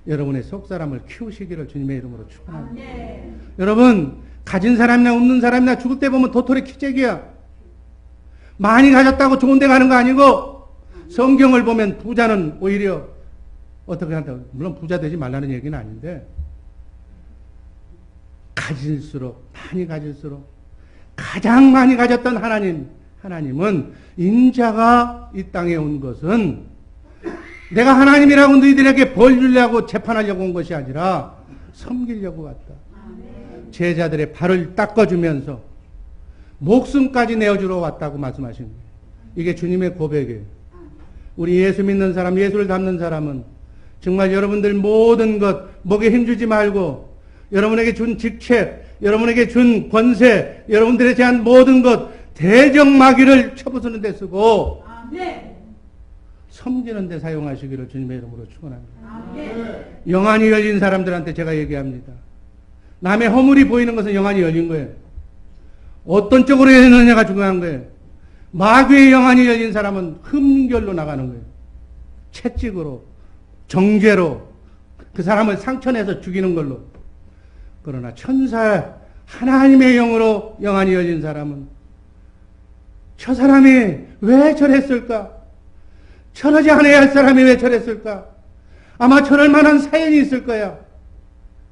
여러분의 속사람을 키우시기를 주님의 이름으로 축원합니다. 여러분 가진 사람이나 없는 사람이나 죽을 때 보면 도토리 키재기야. 많이 가졌다고 좋은 데 가는 거 아니고 성경을 보면 부자는 오히려 어떻게 한다고. 물론 부자 되지 말라는 얘기는 아닌데 가질수록 많이 가질수록 가장 많이 가졌던 하나님은 인자가 이 땅에 온 것은 내가 하나님이라고 너희들에게 벌 주려고 재판하려고 온 것이 아니라 섬기려고 왔다. 제자들의 발을 닦아주면서 목숨까지 내어주러 왔다고 말씀하신 거예요. 이게 주님의 고백이에요. 우리 예수 믿는 사람, 예수를 닮는 사람은 정말 여러분들 모든 것 목에 힘주지 말고 여러분에게 준 직책, 여러분에게 준 권세, 여러분들에 대한 모든 것 대적마귀를 쳐부수는 데 쓰고 섬기는 데 사용하시기를 주님의 이름으로 축원합니다. 영안이 열린 사람들한테 제가 얘기합니다. 남의 허물이 보이는 것은 영안이 열린 거예요. 어떤 쪽으로 열리느냐가 중요한 거예요. 마귀의 영안이 열린 사람은 흠결로 나가는 거예요. 채찍으로, 정죄로 그 사람을 상처내서 죽이는 걸로. 그러나 천사 하나님의 영으로 영안이 열린 사람은 저 사람이 왜 저랬을까? 저러지 않아야 할 사람이 왜 저랬을까? 아마 저럴 만한 사연이 있을 거야.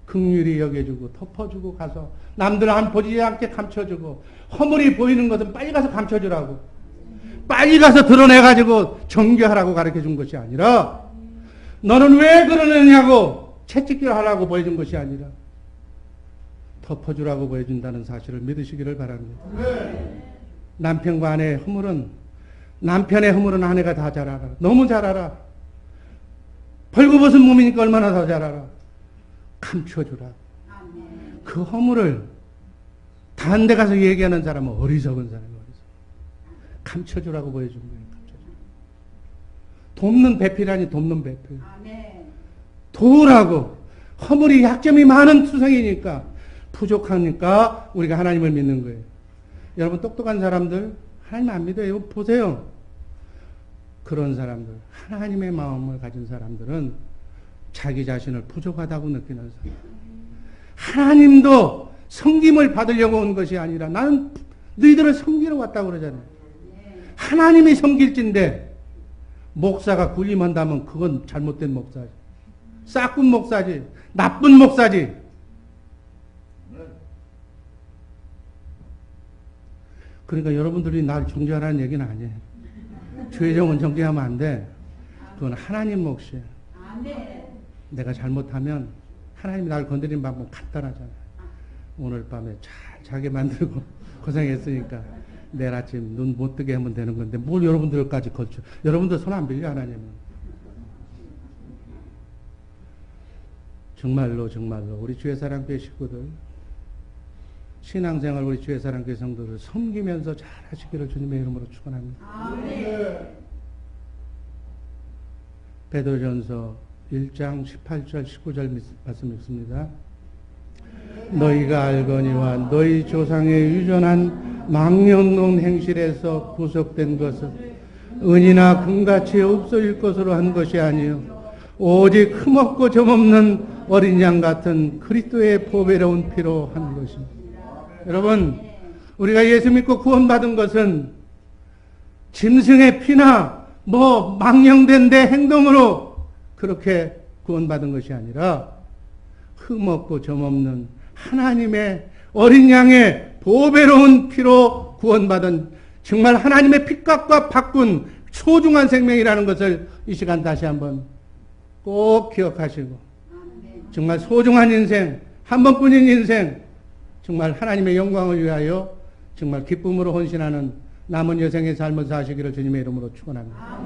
긍휼히 여겨주고 덮어주고 가서 남들 안 보지 않게 감춰주고 허물이 보이는 것은 빨리 가서 감춰주라고. 빨리 가서 드러내가지고 정죄하라고 가르쳐준 것이 아니라 너는 왜 그러느냐고 채찍질 하라고 보여준 것이 아니라 덮어주라고 보여준다는 사실을 믿으시기를 바랍니다. 남편과 아내의 허물은 남편의 허물은 아내가 다 잘 알아. 너무 잘 알아. 벌거벗은 몸이니까 얼마나 더 잘 알아. 감춰주라. 그 허물을 다른 데 가서 얘기하는 사람은 어리석은 사람이에요. 감춰주라고 보여준 거예요. 감춰주라. 돕는 배필하니 돕는 배필. 도우라고. 허물이 약점이 많은 투성이니까 부족하니까 우리가 하나님을 믿는 거예요. 여러분 똑똑한 사람들 하나님 안 믿어요. 보세요. 그런 사람들, 하나님의 마음을 가진 사람들은 자기 자신을 부족하다고 느끼는 사람. 하나님도 섬김을 받으려고 온 것이 아니라 나는 너희들을 섬기러 왔다고 그러잖아요. 하나님이 섬길진데 목사가 군림한다면 그건 잘못된 목사지. 싹군 목사지. 나쁜 목사지. 그러니까 여러분들이 날 정죄하라는 얘기는 아니에요. 죄정은 정죄하면 안 돼. 그건 하나님 몫이에요. 내가 잘못하면 하나님이 날 건드리는 방법 간단하잖아요. 오늘 밤에 잘 자게 만들고 고생했으니까 내일 아침 눈 못 뜨게 하면 되는 건데 뭘 여러분들까지 거쳐. 여러분들 손 안 빌려 하나님은. 정말로 우리 주의사랑교회 식구들 신앙생활 우리 주의사랑교회 성도를 섬기면서 잘 하시기를 주님의 이름으로 축원합니다. 베드로전서 1장 18절 19절 말씀 읽습니다. 너희가 알거니와 너희 조상의 유전한 망령론 행실에서 구속된 것은 은이나 금같이 없어질 것으로 한 것이 아니요 오직 흠없고 점없는 어린 양 같은 그리스도의 보배로운 피로 한 것입니다. 여러분, 우리가 예수 믿고 구원받은 것은 짐승의 피나 망령된 내 행동으로 그렇게 구원받은 것이 아니라 흠없고 점없는 하나님의 어린 양의 보배로운 피로 구원받은 정말 하나님의 피값과 바꾼 소중한 생명이라는 것을 이 시간 다시 한번 꼭 기억하시고 정말 소중한 인생, 한 번뿐인 인생 정말 하나님의 영광을 위하여 정말 기쁨으로 헌신하는 남은 여생의 삶을 사시기를 주님의 이름으로 축원합니다.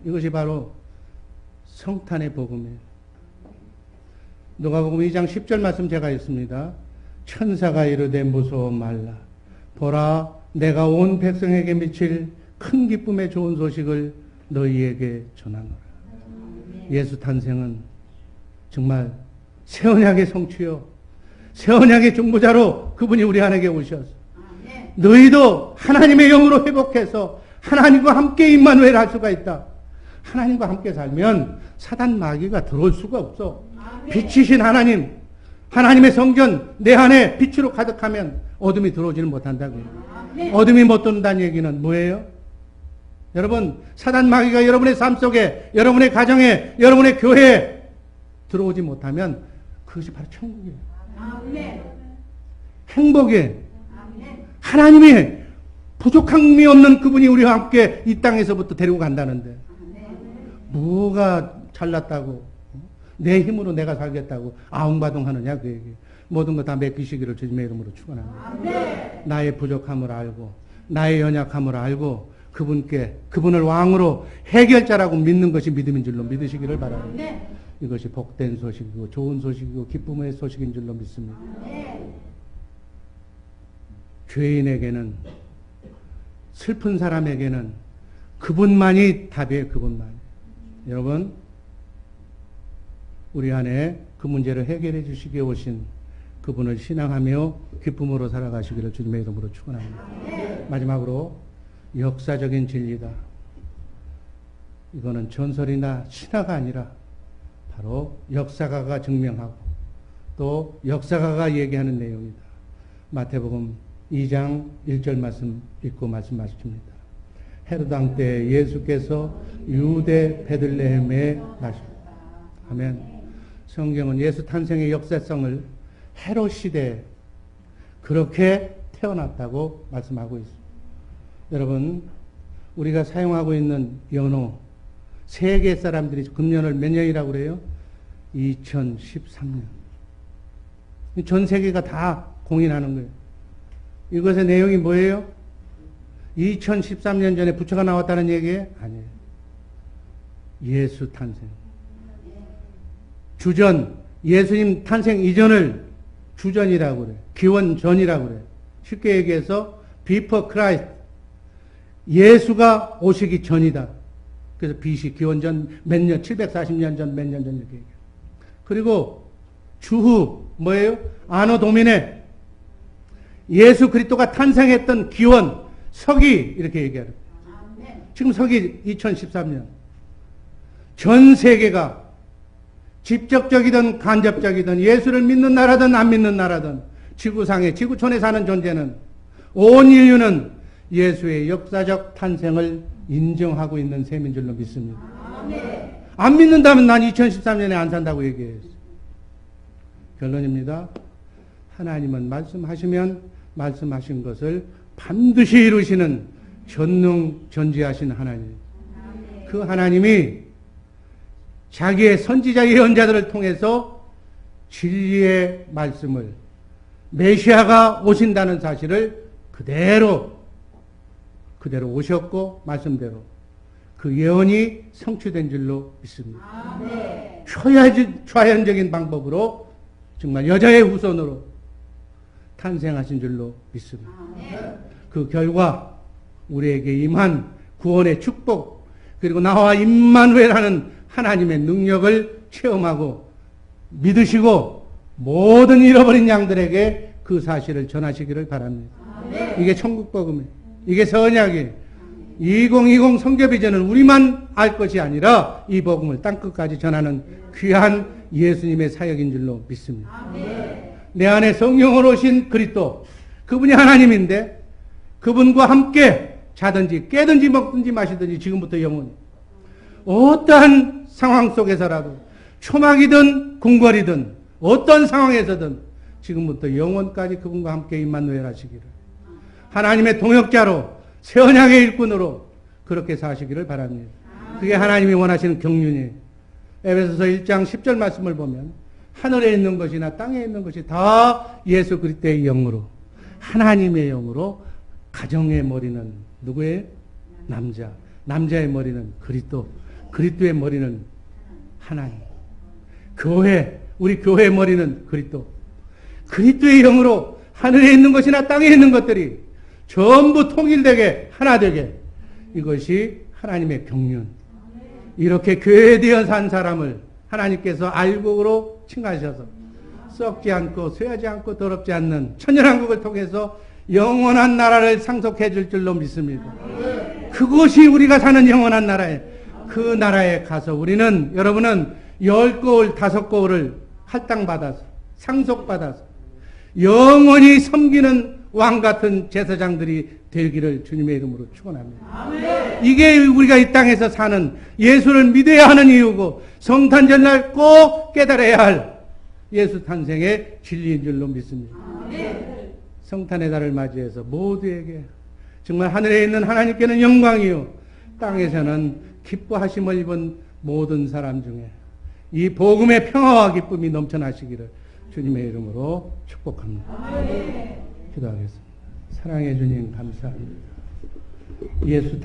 이것이 바로 성탄의 복음이에요. 누가복음 2장 10절 말씀 제가 읽습니다. 천사가 이르되 무서워 말라. 보라 내가 온 백성에게 미칠 큰 기쁨의 좋은 소식을 너희에게 전하노라. 예수 탄생은 정말 새 언약의 성취요. 새 언약의 중보자로 그분이 우리 안에게 오셔서 너희도 하나님의 영으로 회복해서 하나님과 함께 임마누엘 할 수가 있다. 하나님과 함께 살면 사단 마귀가 들어올 수가 없어. 빛이신 하나님, 하나님의 성전 내 안에 빛으로 가득하면 어둠이 들어오지는 못한다고요. 어둠이 못 들어온다는 얘기는 뭐예요? 여러분, 사단 마귀가 여러분의 삶 속에, 여러분의 가정에, 여러분의 교회에 들어오지 못하면 그것이 바로 천국이에요. 행복이에요. 하나님이 부족함이 없는 그분이 우리와 함께 이 땅에서부터 데리고 간다는데 뭐가 잘났다고 내 힘으로 내가 살겠다고 아웅바둥하느냐 그 얘기. 모든 거 다 맡기시기를 주님의 이름으로 축원합니다. 나의 부족함을 알고 나의 연약함을 알고 그분을 왕으로 해결자라고 믿는 것이 믿음인 줄로 믿으시기를 바랍니다. 이것이 복된 소식이고 좋은 소식이고 기쁨의 소식인 줄로 믿습니다. 죄인에게는 슬픈 사람에게는 그분만이 답이에요. 그분만. 여러분 우리 안에 그 문제를 해결해 주시기에 오신 그분을 신앙하며 기쁨으로 살아가시기를 주님의 이름으로 축원합니다. 마지막으로 역사적인 진리다. 이거는 전설이나 신화가 아니라 바로 역사가가 증명하고 또 역사가가 얘기하는 내용이다. 마태복음 2장 1절 말씀 읽고 말씀하십니다. 헤롯 왕 때 예수께서 유대 베들레헴에 나셨다. 아멘. 성경은 예수 탄생의 역사성을 헤롯 시대에 그렇게 태어났다고 말씀하고 있습니다. 여러분, 우리가 사용하고 있는 연호, 세계 사람들이 금년을 몇 년이라고 그래요? 2013년. 전 세계가 다 공인하는 거예요. 이것의 내용이 뭐예요? 2013년 전에 부처가 나왔다는 얘기예요? 아니에요. 예수 탄생. 주전, 예수님 탄생 이전을 주전이라고 그래요. 기원전이라고 그래요. 쉽게 얘기해서 before Christ. 예수가 오시기 전이다. 그래서 BC, 기원전 몇 년, 740년 전, 몇 년 전 이렇게 얘기해요. 그리고 주후, 뭐예요? 아노 도미네. 예수 그리스도가 탄생했던 기원, 서기, 이렇게 얘기하는 거예요. 지금 서기 2013년. 전 세계가 직접적이든 간접적이든 예수를 믿는 나라든 안 믿는 나라든 지구상에, 지구촌에 사는 존재는 온 인류는 예수의 역사적 탄생을 인정하고 있는 셈인 줄로 믿습니다. 안 믿는다면 난 2013년에 안 산다고 얘기했어요. 결론입니다. 하나님은 말씀하시면 말씀하신 것을 반드시 이루시는 전능전지하신 하나님. 그 하나님이 자기의 선지자 예언자들을 통해서 진리의 말씀을 메시아가 오신다는 사실을 그대로 오셨고 말씀대로 그 예언이 성취된 줄로 믿습니다. 초자연적인 방법으로 정말 여자의 후손으로 탄생하신 줄로 믿습니다. 그 결과 우리에게 임한 구원의 축복 그리고 나와 임마누엘하는 하나님의 능력을 체험하고 믿으시고 모든 잃어버린 양들에게 그 사실을 전하시기를 바랍니다. 이게 천국복음이에요. 이게 선약이에요. 2020 성교비전은 우리만 알 것이 아니라 이 복음을 땅끝까지 전하는 귀한 예수님의 사역인 줄로 믿습니다. 내 안에 성령으로 오신 그리스도, 그분이 하나님인데 그분과 함께 자든지 깨든지 먹든지 마시든지 지금부터 영원히 어떠한 상황 속에서라도 초막이든 궁궐이든 어떤 상황에서든 지금부터 영원까지 그분과 함께 임마누엘 하시기를 하나님의 동역자로 새 언약의 일꾼으로 그렇게 사시기를 바랍니다. 그게 하나님이 원하시는 경륜이에요. 에베소서 1장 10절 말씀을 보면 하늘에 있는 것이나 땅에 있는 것이 다 예수 그리스도의 영으로 하나님의 영으로 가정의 머리는 누구예요? 남자. 남자의 머리는 그리스도. 그리스도의 머리는 하나님. 교회. 우리 교회의 머리는 그리스도. 그리스도의 영으로 하늘에 있는 것이나 땅에 있는 것들이 전부 통일되게 하나 되게 이것이 하나님의 경륜. 이렇게 교회에 되어 산 사람을 하나님께서 알곡으로 칭하셔서 썩지 않고 쇠하지 않고 더럽지 않는 천연왕국을 통해서 영원한 나라를 상속해 줄 줄로 믿습니다. 그것이 우리가 사는 영원한 나라에 그 나라에 가서 우리는 여러분은 10거울 5거울을 할당받아서 상속받아서 영원히 섬기는 왕같은 제사장들이 되기를 주님의 이름으로 축원합니다. 이게 우리가 이 땅에서 사는 예수를 믿어야 하는 이유고 성탄절날 꼭 깨달아야 할 예수 탄생의 진리인 줄로 믿습니다. 성탄의 달을 맞이해서 모두에게 정말 하늘에 있는 하나님께는 영광이요 땅에서는 기뻐하심을 입은 모든 사람 중에 이 복음의 평화와 기쁨이 넘쳐나시기를 주님의 이름으로 축복합니다. 기도하겠습니다. 사랑해 주님 감사합니다. 예수